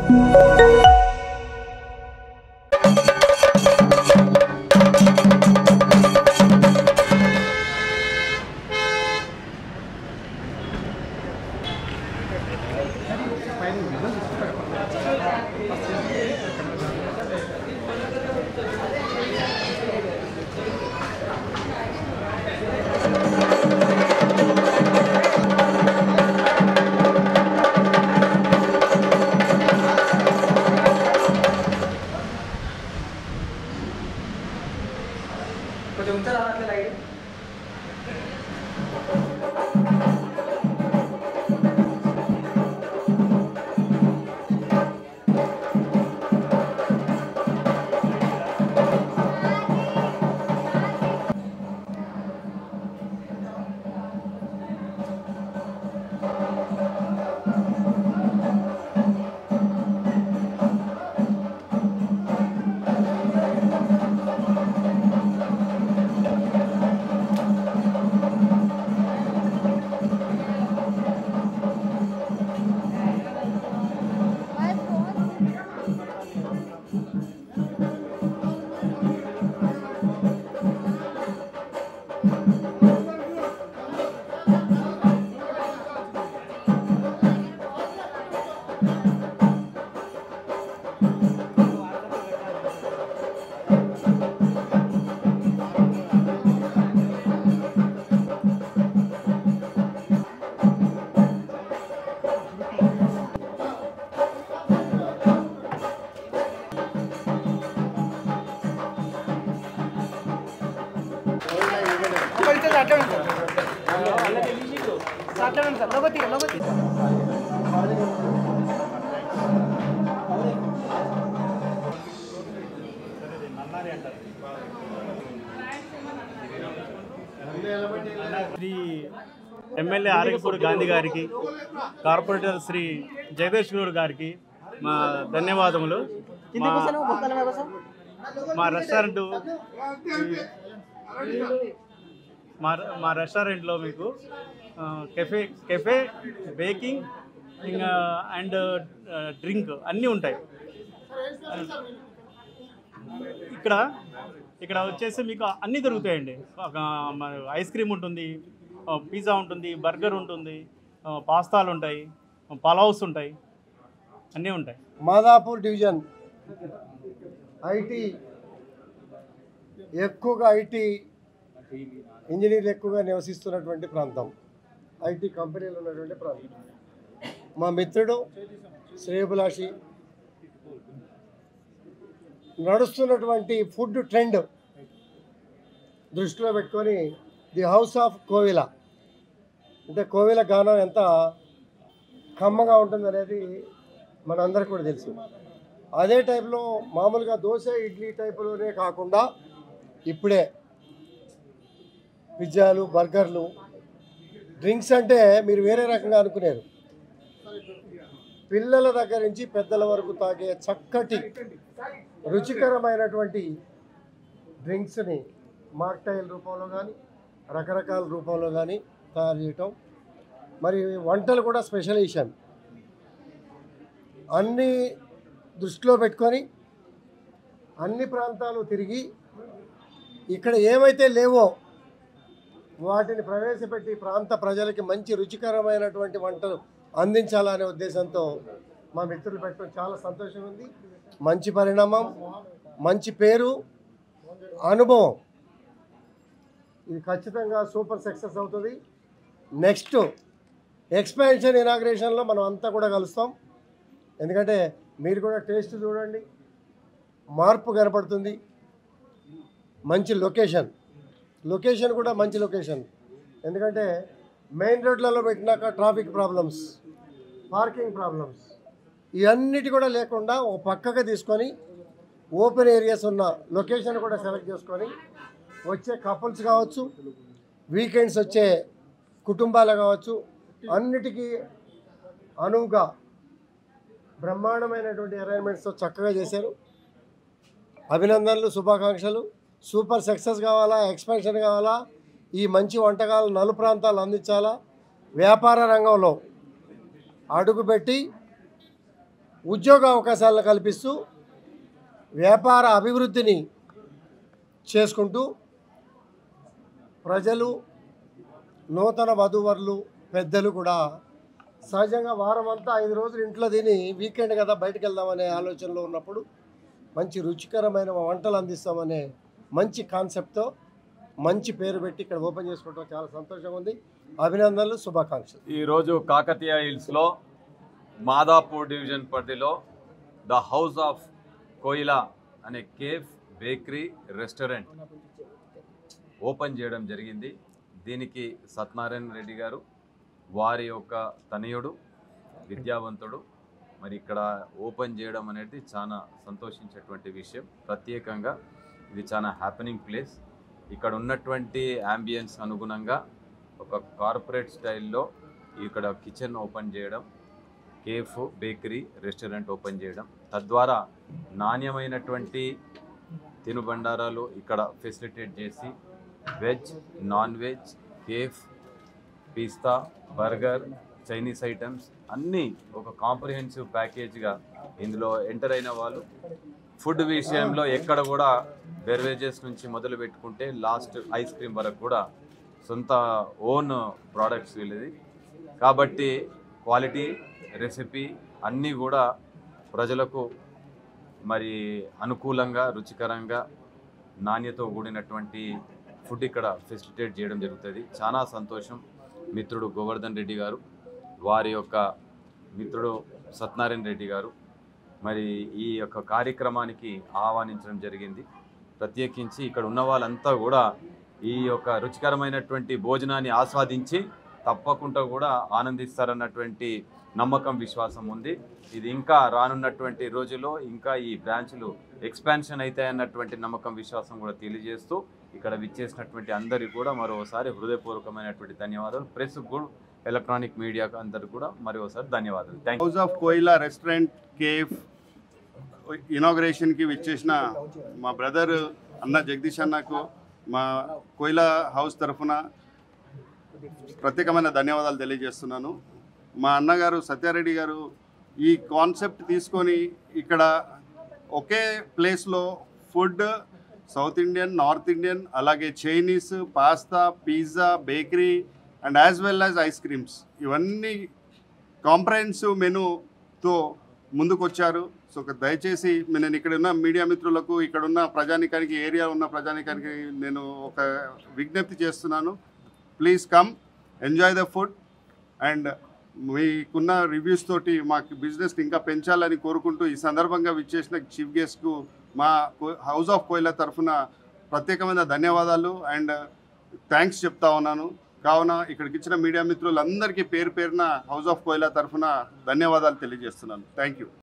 Shri MLA ఆరంగపూడి Gandhi గారికి, corporator Shri Jagadish Goud గారికి మా ధన్యవాదములు. మా రెస్టారెంట్ మా రెస్టారెంట్లో మీకు కెఫే బేకింగ్ ఇంకా అండ్ డ్రింక్ అన్నీ ఉంటాయి. ఇక్కడ వచ్చేసి మీకు అన్నీ దొరుకుతాయండి. ఐస్ క్రీమ్ ఉంటుంది, పిజ్జా ఉంటుంది, బర్గర్ ఉంటుంది, పాస్తాలు ఉంటాయి, పలావ్స్ ఉంటాయి, అన్నీ ఉంటాయి. మాదాపూర్ డివిజన్ ఎక్కువగా ఐటీ ఇంజనీర్లు ఎక్కువగా నివసిస్తున్నటువంటి ప్రాంతం, ఐటీ కంపెనీలు ఉన్నటువంటి ప్రాంతం. మా మిత్రుడు శ్రేయభిలాషి నడుస్తున్నటువంటి ఫుడ్ ట్రెండ్ దృష్టిలో పెట్టుకొని ది హౌస్ ఆఫ్ కోవిల, అంటే కోవిల గానం ఎంత కమ్మగా ఉంటుందనేది మనందరికీ కూడా తెలుసు. అదే టైప్లో మామూలుగా దోశ ఇడ్లీ టైపులోనే కాకుండా ఇప్పుడే పిజ్జాలు, బర్గర్లు, డ్రింక్స్ అంటే మీరు వేరే రకంగా అనుకునేరు. పిల్లల దగ్గర నుంచి పెద్దల వరకు తాగే చక్కటి రుచికరమైనటువంటి డ్రింక్స్ని మాక్టైల్ రూపంలో కానీ రకరకాల రూపంలో కానీ తయారు చేయటం, మరి వంటలు కూడా స్పెషలైజేషన్ అన్నీ దృష్టిలో పెట్టుకొని అన్ని ప్రాంతాలు తిరిగి ఇక్కడ ఏమైతే లేవో వాటిని ప్రవేశపెట్టి ప్రాంత ప్రజలకి మంచి రుచికరమైనటువంటి వంటలు అందించాలనే ఉద్దేశంతో మా మిత్రులు పెట్టడం చాలా సంతోషం ఉంది. మంచి పరిణామం, మంచి పేరు, అనుభవం, ఇది ఖచ్చితంగా సూపర్ సక్సెస్ అవుతుంది. నెక్స్ట్ ఎక్స్పాన్షన్ ఇనాగ్రేషన్లో మనం అంతా కూడా కలుస్తాం. ఎందుకంటే మీరు కూడా టేస్ట్ చూడండి, మార్పు కనపడుతుంది. మంచి లొకేషన్ కూడా మంచి లొకేషన్. ఎందుకంటే మెయిన్ రోడ్లలో పెట్టినాక ట్రాఫిక్ ప్రాబ్లమ్స్, పార్కింగ్ ప్రాబ్లమ్స్ ఇవన్నిటి కూడా లేకుండా ఒక పక్కగా తీసుకొని ఓపెన్ ఏరియాస్ ఉన్న లొకేషన్ కూడా సెలెక్ట్ చేసుకొని వచ్చే కపుల్స్ కావచ్చు, వీకెండ్స్ వచ్చే కుటుంబాలు కావచ్చు, అన్నిటికీ అనువుగా బ్రహ్మాండమైనటువంటి అరేంజ్మెంట్స్తో చక్కగా చేశారు. అభినందనలు, శుభాకాంక్షలు. సూపర్ సక్సెస్ కావాలా, ఎక్స్పాన్షన్ కావాలా, ఈ మంచి వంటకాలు నలు ప్రాంతాలు అందించాలా, వ్యాపార రంగంలో అడుగుపెట్టి ఉద్యోగ అవకాశాలను కల్పిస్తూ వ్యాపార అభివృద్ధిని చేసుకుంటూ ప్రజలు, నూతన వధూవరులు, పెద్దలు కూడా సహజంగా వారం అంతా 5 రోజులు ఇంట్లో తిని వీకెండ్ కదా బయటకు వెళ్దామనే ఆలోచనలో ఉన్నప్పుడు మంచి రుచికరమైన వంటలు అందిస్తామనే మంచి కాన్సెప్ట్తో మంచి పేరు పెట్టి ఇక్కడ ఓపెన్ చేసుకోవడం చాలా సంతోషంగా ఉంది. అభినందనలు, శుభాకాంక్షలు. ఈరోజు కాకతీయ హిల్స్లో మాదాపూర్ డివిజన్ పరిధిలో ద హౌస్ ఆఫ్ కోయిలా అనే కేఫ్, బేకరీ, రెస్టారెంట్ ఓపెన్ చేయడం జరిగింది. దీనికి సత్యనారాయణ రెడ్డి గారు, వారి యొక్క తనయుడు, విద్యావంతుడు, మరి ఇక్కడ ఓపెన్ చేయడం అనేది చాలా సంతోషించేటువంటి విషయం. ప్రత్యేకంగా ఇది చాలా హ్యాపెనింగ్ ప్లేస్. ఇక్కడ ఉన్నటువంటి యాంబియన్స్ అనుగుణంగా ఒక కార్పొరేట్ స్టైల్లో ఇక్కడ కిచెన్ ఓపెన్ చేయడం, కేఫ్, బేకరీ, రెస్టారెంట్ ఓపెన్ చేయడం, తద్వారా నాణ్యమైనటువంటి తినుబండారాలు ఇక్కడ ఫెసిలిటేట్ చేసి వెజ్, నాన్ వెజ్, కేఫ్, పిస్తా, బర్గర్, చైనీస్ ఐటమ్స్ అన్నీ ఒక కాంప్రిహెన్సివ్ ప్యాకేజ్గా ఇందులో ఎంటర్ అయిన వాళ్ళు ఫుడ్ విషయంలో ఎక్కడ కూడా బెవరేజెస్ నుంచి మొదలు పెట్టుకుంటే లాస్ట్ ఐస్ క్రీమ్ వరకు కూడా సొంత ఓన్ ప్రోడక్ట్స్ వీళ్ళది. కాబట్టి క్వాలిటీ, రెసిపీ అన్నీ కూడా ప్రజలకు మరి అనుకూలంగా, రుచికరంగా, నాణ్యతతో కూడినటువంటి ఫుడ్ ఇక్కడ ఫెసిలిటేట్ చేయడం జరుగుతుంది. చాలా సంతోషం. మిత్రుడు గోవర్ధన్ రెడ్డి గారు, వారి యొక్క మిత్రుడు సత్యనారాయణ రెడ్డి గారు మరి ఈ యొక్క కార్యక్రమానికి ఆహ్వానించడం జరిగింది. ప్రత్యేకించి ఇక్కడ ఉన్న వాళ్ళంతా కూడా ఈ యొక్క రుచికరమైనటువంటి భోజనాన్ని ఆస్వాదించి తప్పకుండా కూడా ఆనందిస్తారన్నటువంటి నమ్మకం, విశ్వాసం ఉంది. ఇది ఇంకా రానున్నటువంటి రోజుల్లో ఇంకా ఈ బ్రాంచ్లు ఎక్స్పాన్షన్ అవుతాయన్నటువంటి నమ్మకం, విశ్వాసం కూడా తెలియజేస్తూ ఇక్కడ విచ్చేసినటువంటి అందరికీ కూడా మరోసారి హృదయపూర్వకమైనటువంటి ధన్యవాదాలు. ప్రెస్ కూడా, ఎలక్ట్రానిక్ మీడియాకు అందరికీ కూడా మరోసారి ధన్యవాదాలు. Thank you. హౌస్ ఆఫ్ కోయిలా రెస్టారెంట్, కేఫ్ ఇనాగ్రేషన్కి విచ్చేసిన మా బ్రదర్ అన్న జగదీష్ అన్నకు మా కోయిలా హౌస్ తరఫున ప్రత్యేకమైన ధన్యవాదాలు తెలియజేస్తున్నాను. మా అన్నగారు సత్యారెడ్డి గారు ఈ కాన్సెప్ట్ తీసుకొని ఇక్కడ ఒకే ప్లేస్లో food, south Indian, north Indian, అలాగే Chinese, pasta, pizza, bakery and as well as ice creams ఇవన్నీ కాంప్రహెన్సివ్ మెనూతో ముందుకు వచ్చారు. సో దయచేసి నేను ఇక్కడ ఉన్న మీడియా మిత్రులకు, ఇక్కడ ఉన్న ప్రజానికానికి, ఏరియా ఉన్న ప్రజానికానికి నేను ఒక విజ్ఞప్తి చేస్తున్నాను. Please come, enjoy the food and మీకున్న రివ్యూస్ తోటి మాకు బిజినెస్ ఇంకా పెంచాలని కోరుకుంటూ ఈ సందర్భంగా విచ్చేసిన చీఫ్ గెస్ట్కు మా హౌస్ ఆఫ్ కోయిలా తరఫున ప్రత్యేకమైన ధన్యవాదాలు అండ్ థ్యాంక్స్ చెప్తా ఉన్నాను. కావున ఇక్కడికి ఇచ్చిన మీడియా మిత్రులందరికీ పేరు పేరున హౌస్ ఆఫ్ కోయిలా తరఫున ధన్యవాదాలు తెలియజేస్తున్నాను. Thank you.